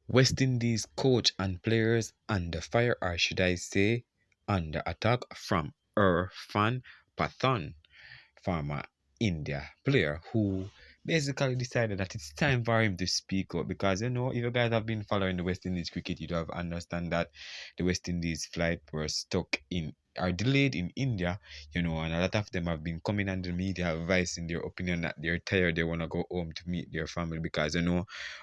West Indies coach and players under fire, or should I say, under attack from Irfan Pathan, former India player, who basically decided that it's time for him to speak up because if you guys have been following the West Indies cricket, you'd have understand that the West Indies flight was stuck in are delayed in India, and a lot of them have been coming on the media voicing their opinion that they're tired, they want to go home to meet their family because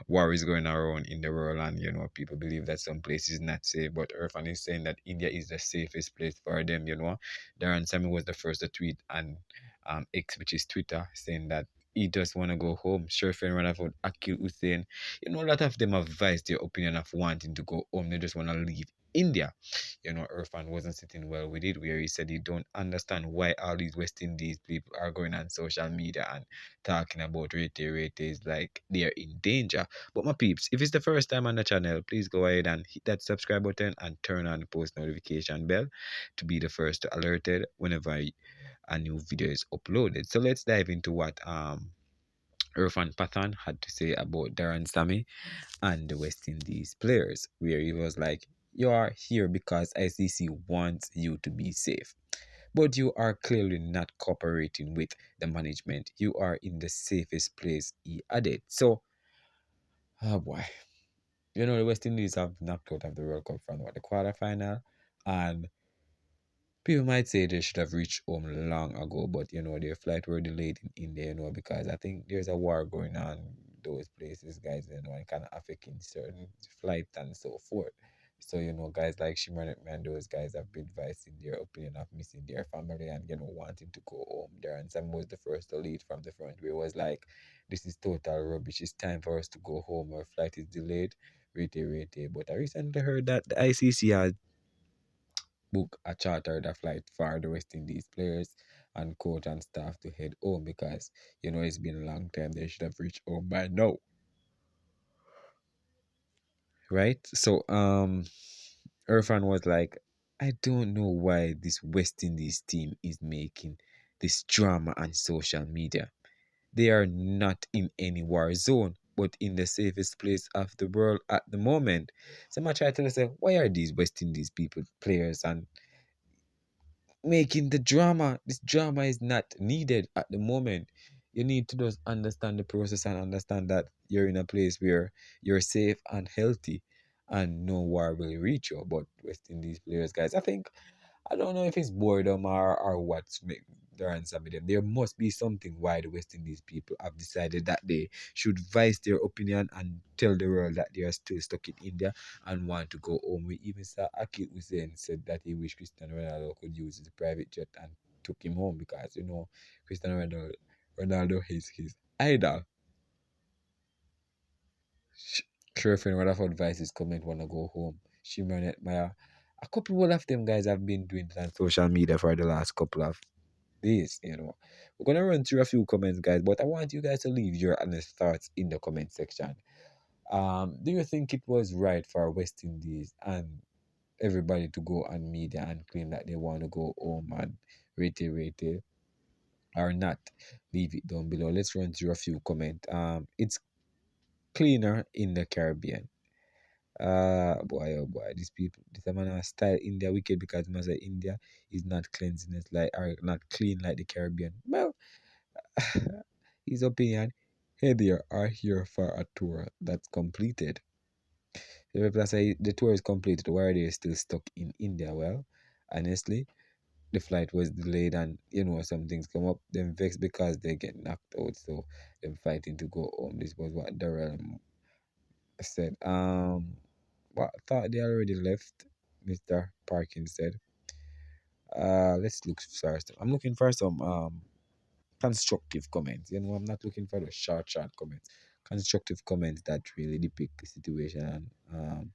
war is going around in the world, and people believe that some places not safe. But Irfan is saying that India is the safest place for them. Darren Sammy was the first to tweet and X, which is Twitter, saying that he just want to go home. Sherfin Rutherford, Akil Hussein, a lot of them have voiced their opinion of wanting to go home. They just want to leave India. Irfan wasn't sitting well with it, where he said he don't understand why all these West Indies people are going on social media and talking about rates like they're in danger. But my peeps, if it's the first time on the channel, please go ahead and hit that subscribe button and turn on the post notification bell to be the first to alerted whenever a new video is uploaded. So let's dive into what Irfan Pathan had to say about Darren Sammy and the West Indies players, where he was like, "You are here because ICC wants you to be safe, but you are clearly not cooperating with the management. You are in the safest place," he added. So, oh boy, the West Indies have knocked out of the World Cup from the quarterfinal, and people might say they should have reached home long ago, but their flight were delayed in India, because I think there's a war going on in those places, guys, and kind of affecting certain flights and so forth. So, guys like Shimon and those guys have been voicing their opinion of missing their family and, wanting to go home there. And Sam was the first to lead from the front, where it was like, this is total rubbish. It's time for us to go home. Our flight is delayed. Rate. But I recently heard that the ICC has book a chartered a flight for the West Indies players and coach and staff to head home because it's been a long time. They should have reached home by now, right? So Irfan was like, I don't know why this West Indies team is making this drama on social media. They are not in any war zone, but in the safest place of the world at the moment. So I try to say, why are these West Indies people players and making the drama? This drama is not needed at the moment. You need to just understand the process and understand that you're in a place where you're safe and healthy and no war will reach you. But West Indies players, guys, I don't know if it's boredom or what's make their answer with them. There must be something why the West Indies people have decided that they should voice their opinion and tell the world that they are still stuck in India and want to go home. We even saw Akil Hussein said that he wished Cristiano Ronaldo could use his private jet and took him home because Cristiano Ronaldo is his idol. Sure, friend, what of advice is comment wanna go home. Shimron Maya. A couple of them guys have been doing it on social media for the last couple of days. We're gonna run through a few comments, guys, but I want you guys to leave your honest thoughts in the comment section. Do you think it was right for West Indies and everybody to go on media and claim that they want to go home and rate or not? Leave it down below. Let's run through a few comments. It's cleaner in the Caribbean. Boy, oh boy, these people, this man style India wicked because man say India is not cleanliness like or not clean like the Caribbean. Well, his opinion, hey there, are here for a tour that's completed. The people say the tour is completed, why are they still stuck in India? Well, honestly, the flight was delayed and some things come up, them vexed because they get knocked out, so them fighting to go home. This was what Darrell said. But I thought they already left, Mr. Parkins said. Let's look first. I'm looking for some constructive comments. I'm not looking for the short comments. Constructive comments that really depict the situation and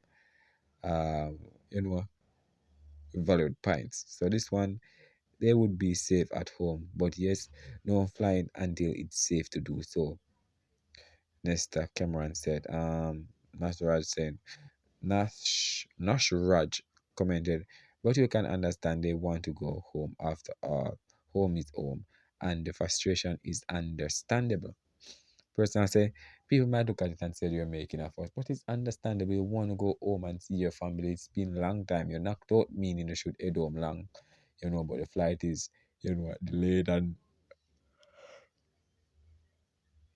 um you know valued points. So this one, they would be safe at home, but yes, no flying until it's safe to do so. Nesta Cameron said. Nasraj said. Nashraj commented, but you can understand they want to go home after all. Home is home, and the frustration is understandable. Person say people might look at it and say you're making a fuss, but it's understandable. You want to go home and see your family. It's been a long time. You're knocked out, meaning you should head home long, but the flight is, delayed, and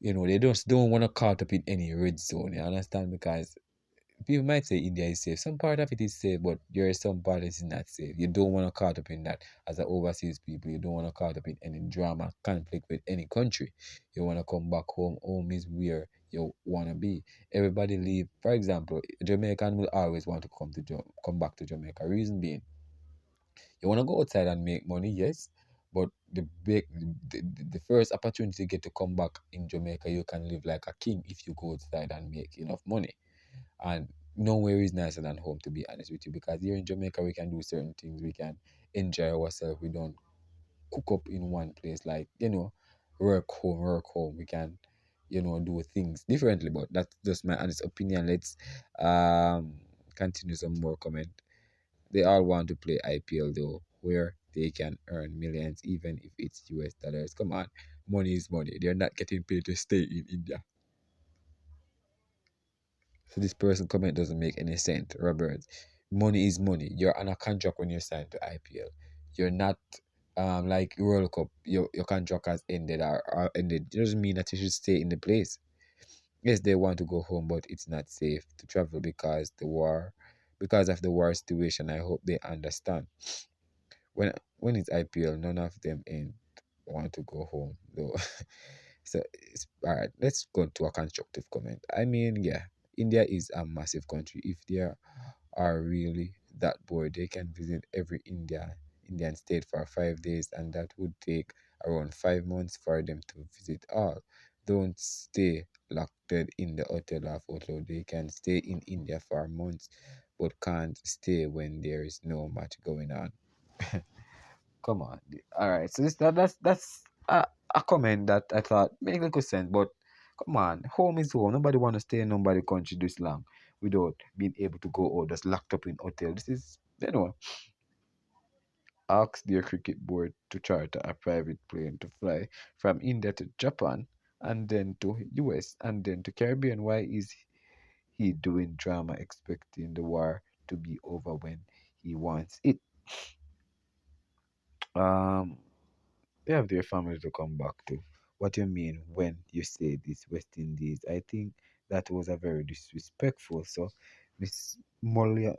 they just don't want to caught up in any red zone. You understand? Because people might say India is safe. Some part of it is safe, but there is some part that is not safe. You don't want to caught up in that as an overseas people. You don't want to caught up in any drama, conflict with any country. You want to come back home. Home is where you want to be. Everybody leave. For example, a Jamaican will always want to come back to Jamaica. Reason being, you want to go outside and make money, yes, but the first opportunity you get to come back in Jamaica, you can live like a king if you go outside and make enough money. And nowhere is nicer than home, to be honest with you, because here in Jamaica we can do certain things. We can enjoy ourselves. We don't cook up in one place, like work home. We can do things differently. But that's just my honest opinion. Let's continue some more comment. They all want to play IPL though, where they can earn millions even if it's US dollars. Come on, money is money. They're not getting paid to stay in India. So this person comment doesn't make any sense. Robert, money is money. You're on a contract when you sign to IPL. You're not like World Cup. Your contract has ended or ended. It doesn't mean that you should stay in the place. Yes, they want to go home, but it's not safe to travel because of the war situation. I hope they understand. When it's IPL, none of them ain't want to go home though. So it's all right. Let's go to a constructive comment. I mean, yeah, India is a massive country. If they are really that bored, they can visit every Indian state for 5 days, and that would take around 5 months for them to visit all. Don't stay locked in the hotel or photo. They can stay in India for months, but can't stay when there is no match going on. Come on. All right. So that's a comment that I thought made little sense, but come on, home is home. Nobody want to stay in nobody country this long without being able to go out, just locked up in hotel. This is ask their cricket board to charter a private plane to fly from India to Japan and then to US and then to Caribbean. Why is he doing drama expecting the war to be over when he wants it? Um They have their family to come back to. What you mean when you say this West Indies? I think that was a very disrespectful. So Miss Molly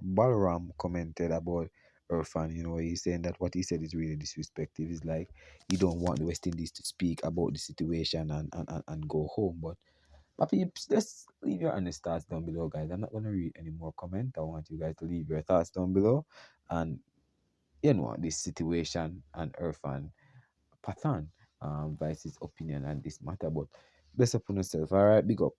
Balaram commented about Irfan. He's saying that what he said is really disrespectful. It's like he don't want the West Indies to speak about the situation and go home. But peeps, just leave your honest thoughts down below, guys. I'm not gonna read any more comment. I want you guys to leave your thoughts down below and this situation and Irfan Pathan vice his opinion on this matter. But best upon yourself. All right, big up.